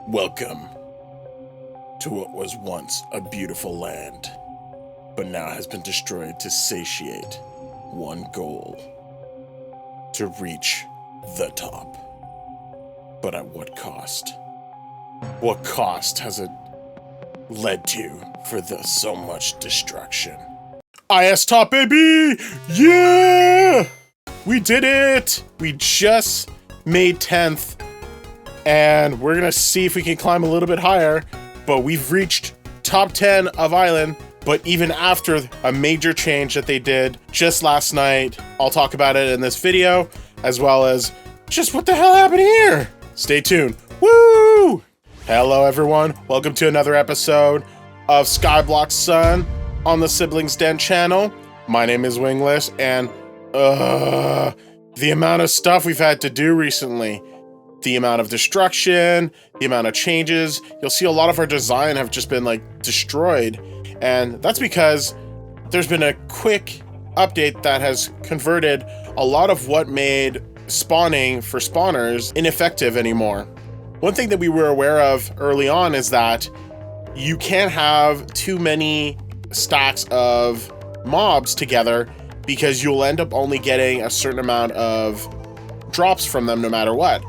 Welcome to what was once a beautiful land, but now has been destroyed to satiate one goal: to reach the top. But at what cost? What cost has it led to for so much destruction? IS top, baby! Yeah! We did it! We just made 10th. And we're gonna see if we can climb a little bit higher, but we've reached top 10 of Island. But even after a major change that they did just last night, I'll talk about it in this video, as well as just what the hell happened here. Stay tuned. Woo! Hello everyone, welcome to another episode of Skyblock Sun on the Siblings Den channel. My name is Wingless, and the amount of stuff we've had to do recently. The amount of destruction, the amount of changes. You'll see a lot of our design have just been like destroyed. And that's because there's been a quick update that has converted a lot of what made spawning for spawners ineffective anymore. One thing that we were aware of early on is that you can't have too many stacks of mobs together because you'll end up only getting a certain amount of drops from them no matter what.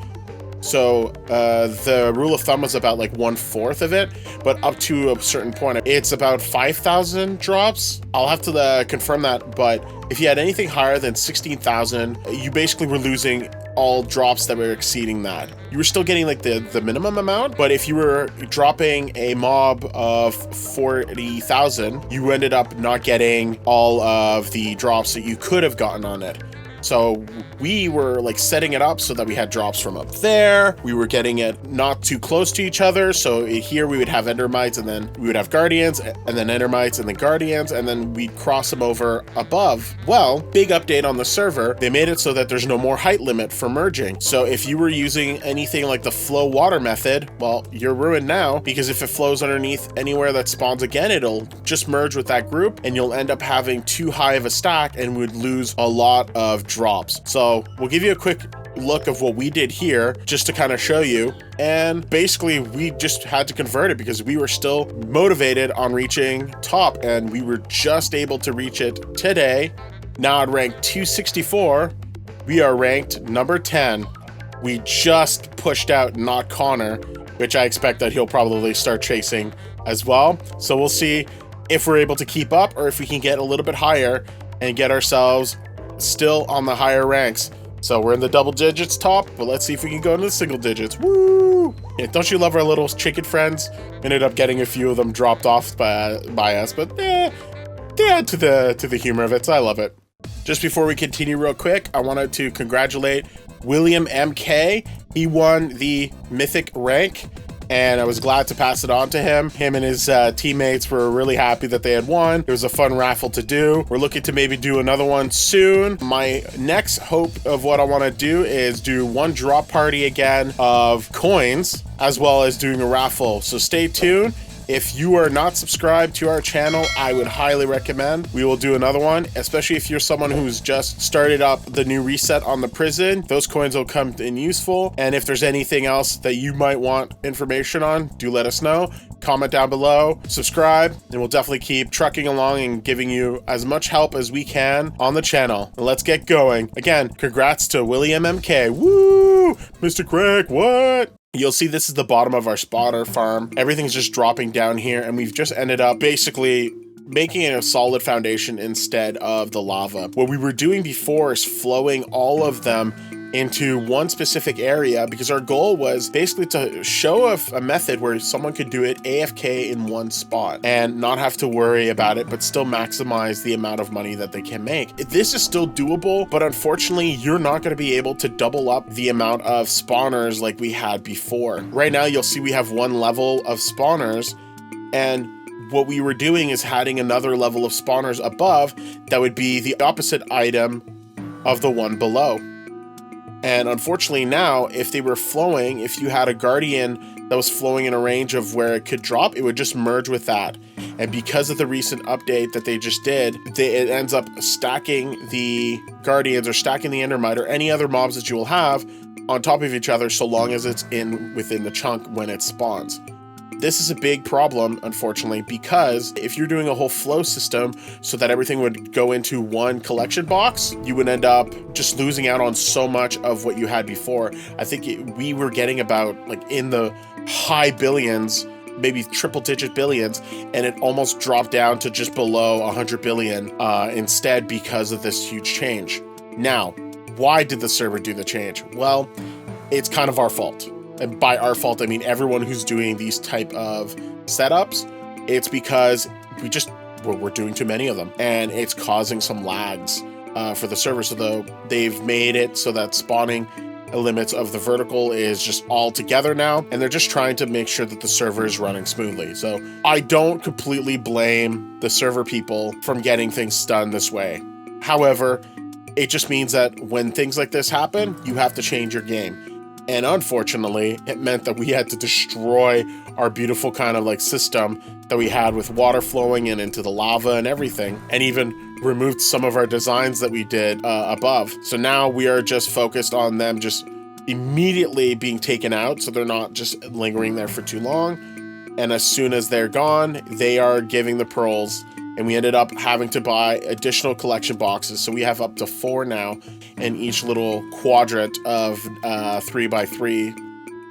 So the rule of thumb was about like 1/4 of it, but up to a certain point, it's about 5,000 drops. I'll have to confirm that, but if you had anything higher than 16,000, you basically were losing all drops that were exceeding that. You were still getting like the minimum amount, but if you were dropping a mob of 40,000, you ended up not getting all of the drops that you could have gotten on it. So we were like setting it up so that we had drops from up there. We were getting it not too close to each other. So here we would have endermites, and then we would have guardians, and then endermites, and then guardians, and then we'd cross them over above. Well, big update on the server. They made it so that there's no more height limit for merging. So if you were using anything like the flow water method, well, you're ruined now, because if it flows underneath anywhere that spawns again, it'll just merge with that group, and you'll end up having too high of a stack and would lose a lot of drops. So we'll give you a quick look of what we did here just to kind of show you. And basically we just had to convert it because we were still motivated on reaching top, and we were just able to reach it today. Now at rank 264, we are ranked number 10. We just pushed out Not Connor, which I expect that he'll probably start chasing as well. So we'll see if we're able to keep up or if we can get a little bit higher and get ourselves still on the higher ranks. So we're in the double digits top, but let's see if we can go into the single digits. Woo! Yeah, don't you love our little chicken friends? Ended up getting a few of them dropped off by us, but they add to the humor of it, so I love it. Just before we continue real quick, I wanted to congratulate William MK. He won the mythic rank, and I was glad to pass it on to him. Him and his teammates were really happy that they had won. It was a fun raffle to do. We're looking to maybe do another one soon. My next hope of what I want to do is do one drop party again of coins, as well as doing a raffle. So stay tuned. If you are not subscribed to our channel, I would highly recommend. We will do another one, especially if you're someone who's just started up the new reset on the prison. Those coins will come in useful. And if there's anything else that you might want information on, do let us know. Comment down below, subscribe, and we'll definitely keep trucking along and giving you as much help as we can on the channel. And let's get going. Again, congrats to William MK. Woo! Mr. Craig, what? You'll see this is the bottom of our spawner farm. Everything's just dropping down here, and we've just ended up basically making it a solid foundation instead of the lava. What we were doing before is flowing all of them into one specific area, because our goal was basically to show a method where someone could do it AFK in one spot and not have to worry about it, but still maximize the amount of money that they can make. This is still doable, but unfortunately you're not going to be able to double up the amount of spawners like we had before. Right now you'll see we have one level of spawners, and what we were doing is adding another level of spawners above that would be the opposite item of the one below. And unfortunately now, if they were flowing, if you had a guardian that was flowing in a range of where it could drop, it would just merge with that. And because of the recent update that they just did, it ends up stacking the Guardians or stacking the Endermite or any other mobs that you will have on top of each other so long as it's within the chunk when it spawns. This is a big problem, unfortunately, because if you're doing a whole flow system so that everything would go into one collection box, you would end up just losing out on so much of what you had before. I think we were getting about like in the high billions, maybe triple-digit billions, and it almost dropped down to just below 100 billion instead because of this huge change. Now, why did the server do the change? Well, it's kind of our fault. And by our fault, I mean everyone who's doing these type of setups. It's because we're doing too many of them, and it's causing some lags for the server. So they've made it so that spawning limits of the vertical is just all together now, and they're just trying to make sure that the server is running smoothly. So I don't completely blame the server people from getting things done this way. However, it just means that when things like this happen, you have to change your game. And unfortunately, it meant that we had to destroy our beautiful kind of like system that we had with water flowing in into the lava and everything, and even removed some of our designs that we did above. So now we are just focused on them just immediately being taken out so they're not just lingering there for too long. And as soon as they're gone, they are giving the pearls. And we ended up having to buy additional collection boxes. So we have up to 4 now in each little quadrant of 3x3.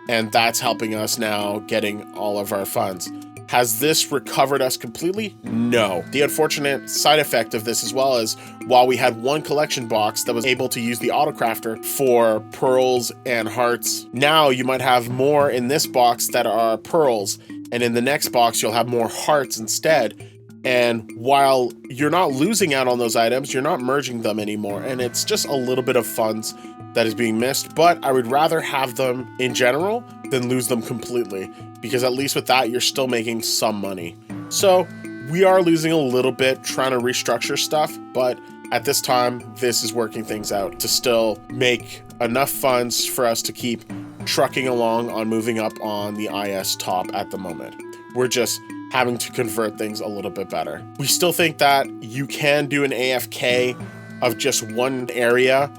And that's helping us now getting all of our funds. Has this recovered us completely? No. The unfortunate side effect of this as well is while we had one collection box that was able to use the autocrafter for pearls and hearts, now you might have more in this box that are pearls. And in the next box, you'll have more hearts instead. And while you're not losing out on those items, you're not merging them anymore. And it's just a little bit of funds that is being missed. But I would rather have them in general than lose them completely, because at least with that, you're still making some money. So we are losing a little bit trying to restructure stuff. But at this time, this is working things out to still make enough funds for us to keep trucking along on moving up on the IS top at the moment. We're just having to convert things a little bit better. We still think that you can do an AFK of just one area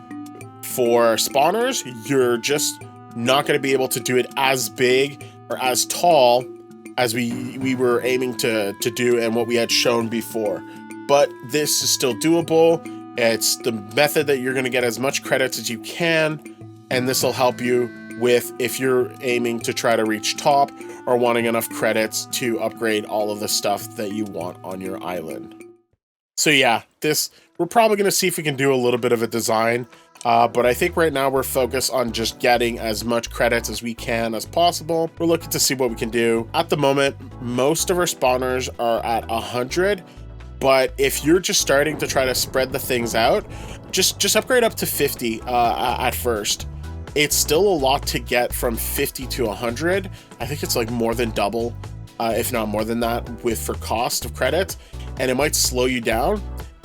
for spawners. You're just not going to be able to do it as big or as tall as we were aiming to do and what we had shown before. But this is still doable. It's the method that you're going to get as much credits as you can, and this will help you with if you're aiming to try to reach top or wanting enough credits to upgrade all of the stuff that you want on your island. So yeah, we're probably going to see if we can do a little bit of a design, but I think right now we're focused on just getting as much credits as we can as possible. We're looking to see what we can do. At the moment, most of our spawners are at 100, but if you're just starting to try to spread the things out, just upgrade up to 50 at first. It's still a lot to get from 50 to 100. I think it's like more than double, if not more than that, for cost of credits, and it might slow you down.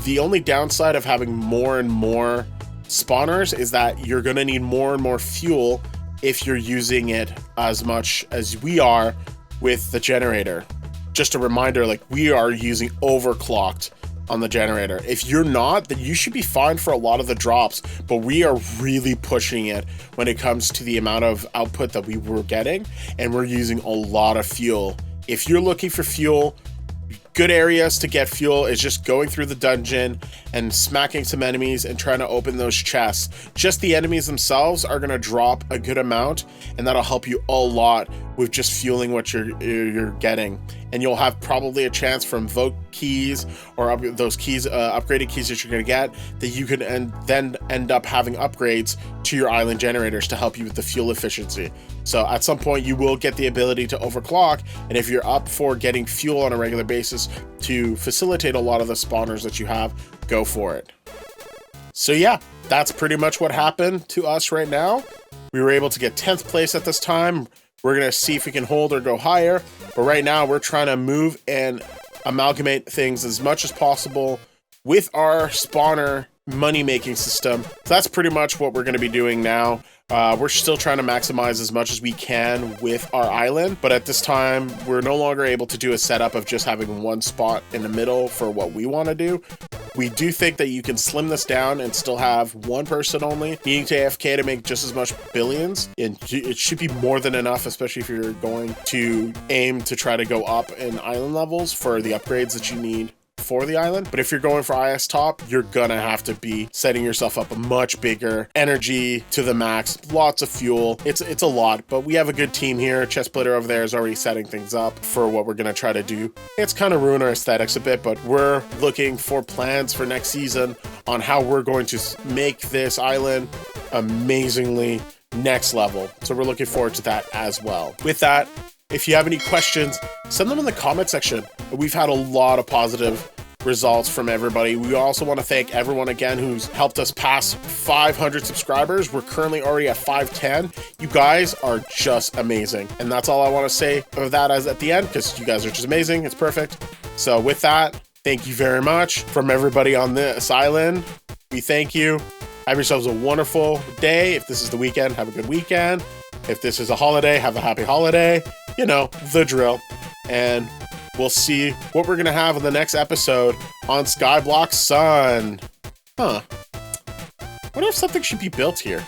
The only downside of having more and more spawners is that you're going to need more and more fuel if you're using it as much as we are with the generator. Just a reminder, like, we are using overclocked on the generator. If you're not, then you should be fine for a lot of the drops, but we are really pushing it when it comes to the amount of output that we were getting, and we're using a lot of fuel. If you're looking for fuel, good areas to get fuel is just going through the dungeon and smacking some enemies and trying to open those chests. Just the enemies themselves are going to drop a good amount, and that'll help you a lot with just fueling what you're getting. And you'll have probably a chance from vote keys or those keys, upgraded keys that you're going to get, that you can then end up having upgrades to your island generators to help you with the fuel efficiency. So at some point you will get the ability to overclock, and if you're up for getting fuel on a regular basis to facilitate a lot of the spawners that you have, go for it. So yeah, that's pretty much what happened to us right now. We were able to get 10th place at this time. We're going to see if we can hold or go higher. But right now we're trying to move and amalgamate things as much as possible with our spawner money-making system. So that's pretty much what we're going to be doing now. We're still trying to maximize as much as we can with our island, but at this time, we're no longer able to do a setup of just having one spot in the middle for what we want to do. We do think that you can slim this down and still have one person only needing to AFK to make just as much billions. And it should be more than enough, especially if you're going to aim to try to go up in island levels for the upgrades that you need for the island. But if you're going for IS top, you're gonna have to be setting yourself up a much bigger energy to the max, lots of fuel. It's a lot, but we have a good team here. Chessplitter over there is already setting things up for what we're gonna try to do. It's kind of ruined our aesthetics a bit, but we're looking for plans for next season on how we're going to make this island amazingly next level. So we're looking forward to that as well. With that, if you have any questions, send them in the comment section. We've had a lot of positive results from everybody. We also want to thank everyone again who's helped us pass 500 subscribers. We're currently already at 510. You guys are just amazing. And that's all I want to say of that as at the end, because you guys are just amazing. It's perfect. So with that, thank you very much from everybody on this island. We thank you. Have yourselves a wonderful day. If this is the weekend, have a good weekend. If this is a holiday, have a happy holiday. You know, the drill. And we'll see what we're going to have in the next episode on Skyblock Sun. Huh. What if something should be built here?